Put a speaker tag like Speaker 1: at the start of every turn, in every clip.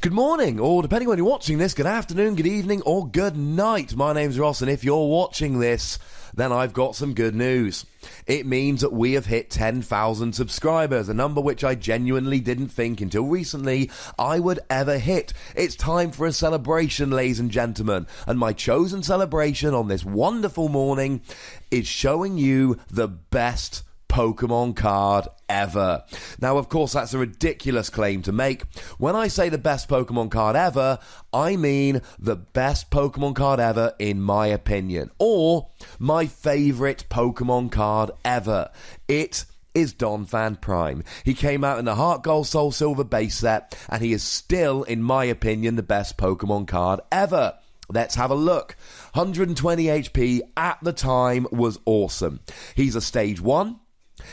Speaker 1: Good morning, or depending on when you're watching this, good afternoon, good evening, or good night. My name's Ross, and if you're watching this, then I've got some good news. It means that we have hit 10,000 subscribers, a number which I genuinely didn't think until recently I would ever hit. It's time for a celebration, ladies and gentlemen, and my chosen celebration on this wonderful morning is showing you the best Pokémon card ever. Now, of course, that's a ridiculous claim to make. When I say the best Pokémon card ever, I mean the best Pokémon card ever in my opinion, or my favourite Pokémon card ever. It is Donphan Prime. He came out in the Heart Gold Soul Silver base set, and he is still, in my opinion, the best Pokémon card ever. Let's have a look. 120 HP at the time was awesome. He's a stage 1.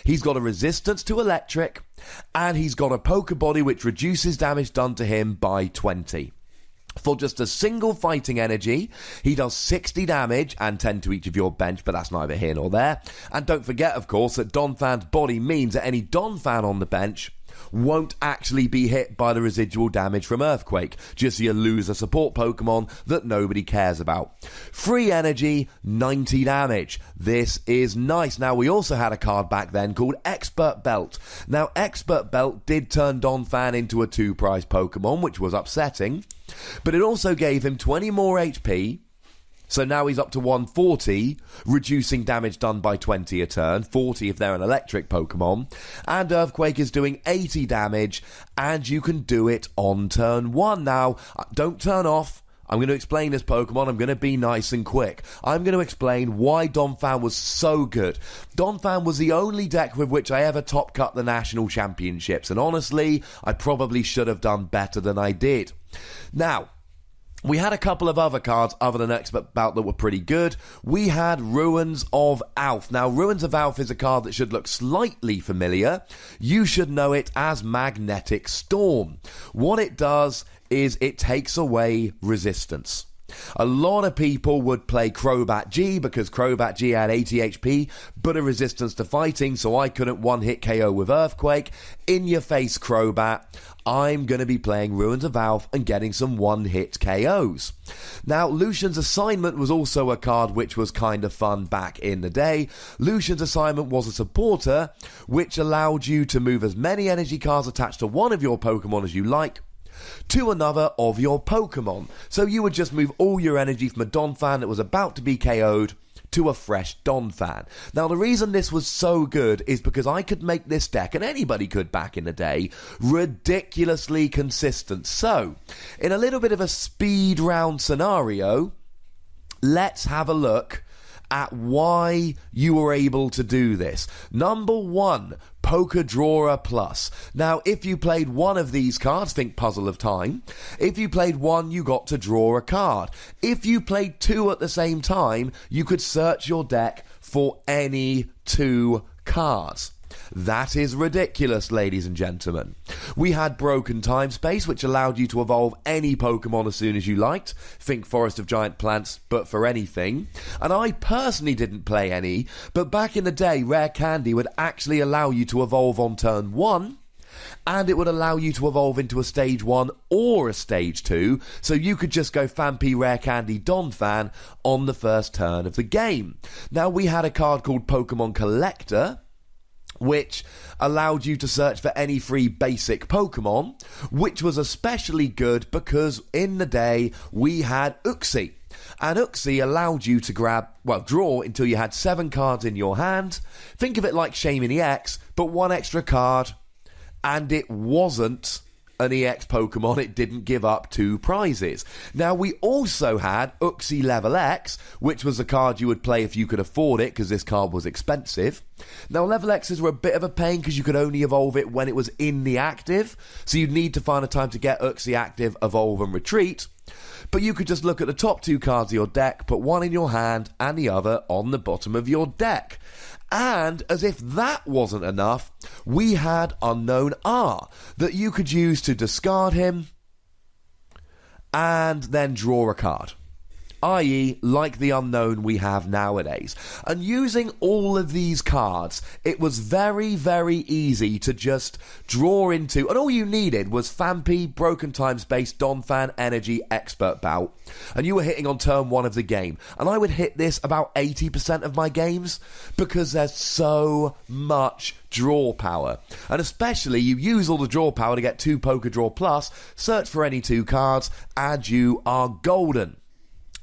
Speaker 1: He's got a resistance to electric, and he's got a poker body which reduces damage done to him by 20. For just a single fighting energy, he does 60 damage and 10 to each of your bench, but that's neither here nor there. And don't forget, of course, that Donphan's body means that any Donphan on the bench won't actually be hit by the residual damage from Earthquake, just so you lose a support Pokemon that nobody cares about. Free energy, 90 damage. This is nice. Now, we also had a card back then called Expert Belt. Now, Expert Belt did turn Donphan into a 2-prize Pokemon, which was upsetting, but it also gave him 20 more HP. So now he's up to 140, reducing damage done by 20 a turn, 40 if they're an electric Pokemon, and Earthquake is doing 80 damage, and you can do it on turn 1. Now, don't turn off. I'm going to explain this Pokemon. I'm going to be nice and quick. I'm going to explain why Donphan was so good. Donphan was the only deck with which I ever top cut the national championships, and honestly, I probably should have done better than I did. Now, we had a couple of other cards other than Expert Bout that were pretty good. We had Ruins of Alph. Now, Ruins of Alph is a card that should look slightly familiar. You should know it as Magnetic Storm. What it does is it takes away resistance. A lot of people would play Crobat G because Crobat G had 80 HP, but a resistance to fighting, so I couldn't one-hit KO with Earthquake. In your face, Crobat. I'm going to be playing Ruins of Alph and getting some one-hit KOs. Now, Lucian's Assignment was also a card which was kind of fun back in the day. Lucian's Assignment was a supporter which allowed you to move as many energy cards attached to one of your Pokemon as you like to another of your Pokemon. So you would just move all your energy from a Donphan that was about to be KO'd to a fresh Donphan. Now, the reason this was so good is because I could make this deck, and anybody could back in the day, ridiculously consistent. So, in a little bit of a speed round scenario, let's have a look at why you were able to do this. Number 1, Poker Drawer Plus. Now, if you played one of these cards, think Puzzle of Time. If you played one, you got to draw a card. If you played 2 at the same time, you could search your deck for any 2 cards. That is ridiculous, ladies and gentlemen. We had Broken Time Space, which allowed you to evolve any Pokemon as soon as you liked. Think Forest of Giant Plants, but for anything. And I personally didn't play any, but back in the day, Rare Candy would actually allow you to evolve on turn 1, and it would allow you to evolve into a stage 1 or a stage 2, so you could just go Phanpy Rare Candy Donphan on the first turn of the game. Now, we had a card called Pokemon Collector, which allowed you to search for any free basic Pokemon, which was especially good because in the day we had Uxie. And Uxie allowed you to draw until you had 7 cards in your hand. Think of it like Shaymin EX, but 1 extra card, and it wasn't an EX Pokemon, it didn't give up 2 prizes. Now, we also had Uxie Level X, which was a card you would play if you could afford it, because this card was expensive. Now, Level X's were a bit of a pain, because you could only evolve it when it was in the active, so you'd need to find a time to get Uxie active, evolve and retreat. But you could just look at the top 2 cards of your deck, put one in your hand and the other on the bottom of your deck. And as if that wasn't enough, we had Unknown R that you could use to discard him and then draw a card. i.e. like the unknown we have nowadays. And using all of these cards, it was very, very easy to just draw into, and all you needed was Phanpy, Broken Time Space, Donphan, Energy, Expert Bout, and you were hitting on turn 1 of the game. And I would hit this about 80% of my games, because there's so much draw power. And especially, you use all the draw power to get 2 Poker Draw Plus, search for any 2 cards, and you are golden.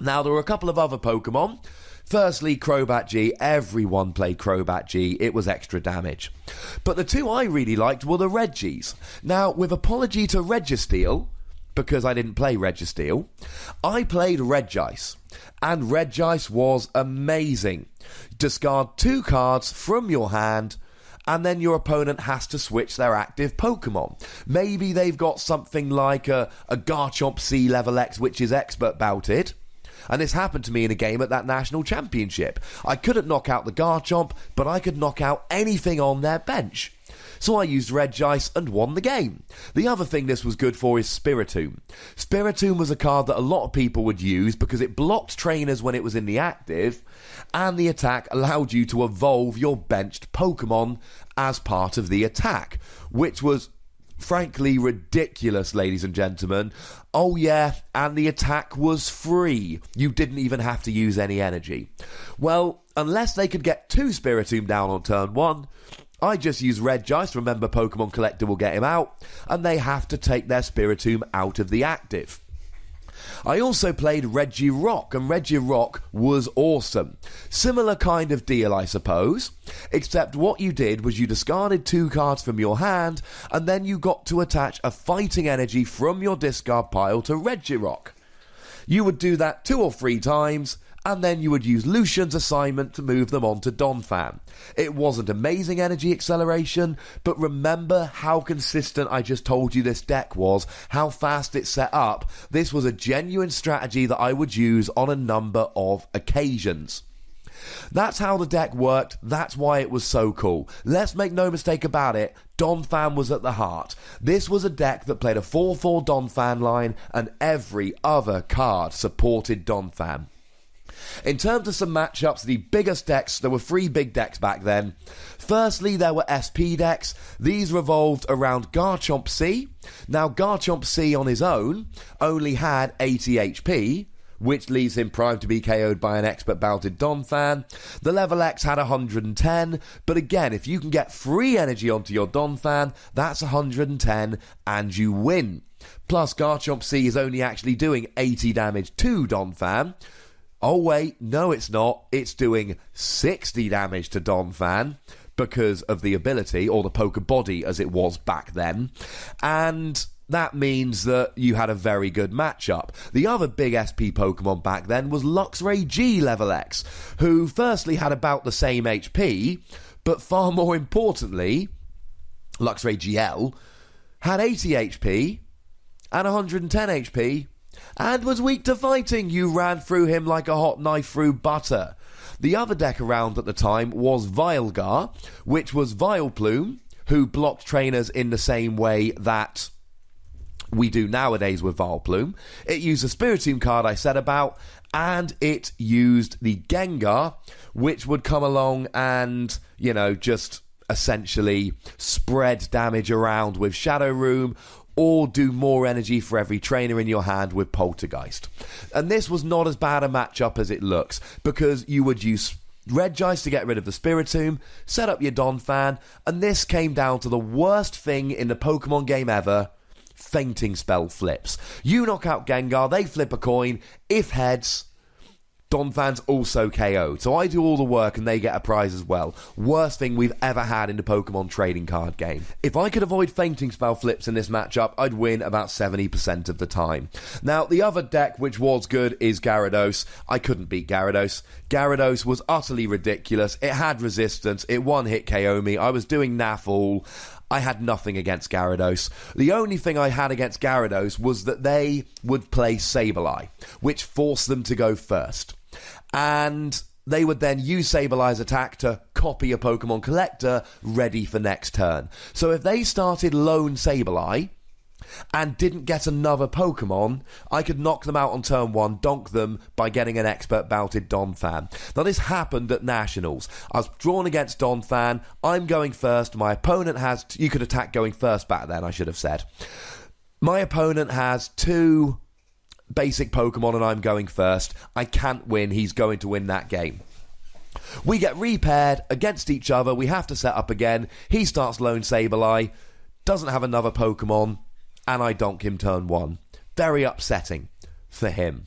Speaker 1: Now, there were a couple of other Pokemon. Firstly, Crobat G. Everyone played Crobat G. It was extra damage. But the 2 I really liked were the Regis. Now, with apology to Registeel, because I didn't play Registeel, I played Regice. And Regice was amazing. Discard 2 cards from your hand, and then your opponent has to switch their active Pokemon. Maybe they've got something like a Garchomp C level X, which is Expert Bouted. And this happened to me in a game at that national championship. I couldn't knock out the Garchomp, but I could knock out anything on their bench. So I used Regice and won the game. The other thing this was good for is Spiritomb. Spiritomb was a card that a lot of people would use because it blocked trainers when it was in the active, and the attack allowed you to evolve your benched Pokemon as part of the attack, which was frankly ridiculous, ladies and gentlemen. Oh yeah, and the attack was free. You didn't even have to use any energy. Well, unless they could get 2 Spiritomb down on turn 1, I just use Regice. Remember, Pokemon Collector will get him out, and they have to take their Spiritomb out of the active. I also played Regirock, and Regirock was awesome. Similar kind of deal, I suppose, except what you did was you discarded 2 cards from your hand, and then you got to attach a fighting energy from your discard pile to Regirock. You would do that 2 or 3 times, and then you would use Lucian's assignment to move them on to Donphan. It wasn't amazing energy acceleration, but remember how consistent I just told you this deck was, how fast it set up. This was a genuine strategy that I would use on a number of occasions. That's how the deck worked, that's why it was so cool. Let's make no mistake about it, Donphan was at the heart. This was a deck that played a 4-4 Donphan line, and every other card supported Donphan. In terms of some matchups, the biggest decks, there were 3 big decks back then. Firstly, there were SP decks. These revolved around Garchomp C. Now, Garchomp C on his own only had 80 HP, which leaves him primed to be KO'd by an Expert Bouted Donphan. The level X had 110, but again, if you can get free energy onto your Donphan, that's 110, and you win. Plus, Garchomp C is only actually doing 80 damage to Donphan. Oh wait, no it's not. It's doing 60 damage to Donphan because of the ability, or the Poker Body as it was back then. And that means that you had a very good matchup. The other big SP Pokemon back then was Luxray G level X, who firstly had about the same HP, but far more importantly, Luxray GL had 80 HP and 110 HP, and was weak to fighting. You ran through him like a hot knife through butter. The other deck around at the time was Vilegar, which was Vileplume, who blocked trainers in the same way that we do nowadays with Vileplume. It used a Spiritomb card I said about, and it used the Gengar, which would come along and, you know, just essentially spread damage around with Shadow Room, or do more energy for every trainer in your hand with Poltergeist. And this was not as bad a matchup as it looks, because you would use Regice to get rid of the Spiritomb, set up your Donphan, and this came down to the worst thing in the Pokemon game ever: fainting spell flips. You knock out Gengar, they flip a coin. If heads, Donphan's also KO'd. So I do all the work and they get a prize as well. Worst thing we've ever had in the Pokemon trading card game. If I could avoid fainting spell flips in this matchup, I'd win about 70% of the time. Now, the other deck which was good is Gyarados. I couldn't beat Gyarados. Gyarados was utterly ridiculous. It had resistance. It one-hit KO me. I was doing naff all. I had nothing against Gyarados. The only thing I had against Gyarados was that they would play Sableye, which forced them to go first. And they would then use Sableye's attack to copy a Pokemon Collector ready for next turn. So if they started Lone Sableye, and didn't get another Pokemon, I could knock them out on turn 1, donk them by getting an expert bouted Donphan. Now this happened at Nationals. I was drawn against Donphan, I'm going first, my opponent has... You could attack going first back then, I should have said. My opponent has 2 basic Pokemon and I'm going first. I can't win, he's going to win that game. We get repaired against each other, we have to set up again. He starts Lone Sableye, doesn't have another Pokemon, and I donk him turn 1. Very upsetting for him.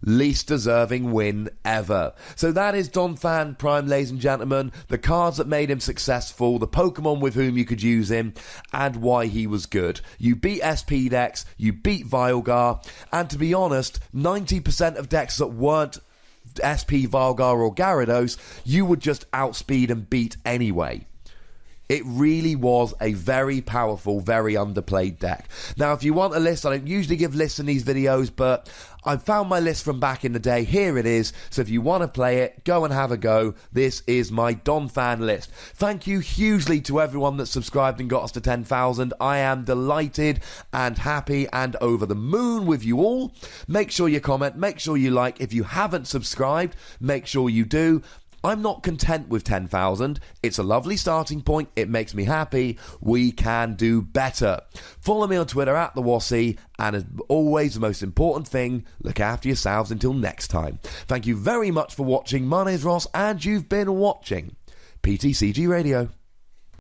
Speaker 1: Least deserving win ever. So that is Donphan Prime, ladies and gentlemen. The cards that made him successful, the Pokemon with whom you could use him, and why he was good. You beat SP decks, you beat Vilgar, and to be honest, 90% of decks that weren't SP, Vilgar or Gyarados, you would just outspeed and beat anyway. It really was a very powerful, very underplayed deck. Now, if you want a list, I don't usually give lists in these videos, but I found my list from back in the day. Here it is. So if you want to play it, go and have a go. This is my Donphan list. Thank you hugely to everyone that subscribed and got us to 10,000. I am delighted and happy and over the moon with you all. Make sure you comment. Make sure you like. If you haven't subscribed, make sure you do. I'm not content with 10,000. It's a lovely starting point. It makes me happy. We can do better. Follow me on Twitter @TheWassy. And as always, the most important thing, look after yourselves until next time. Thank you very much for watching. My name is Ross, and you've been watching PTCG Radio.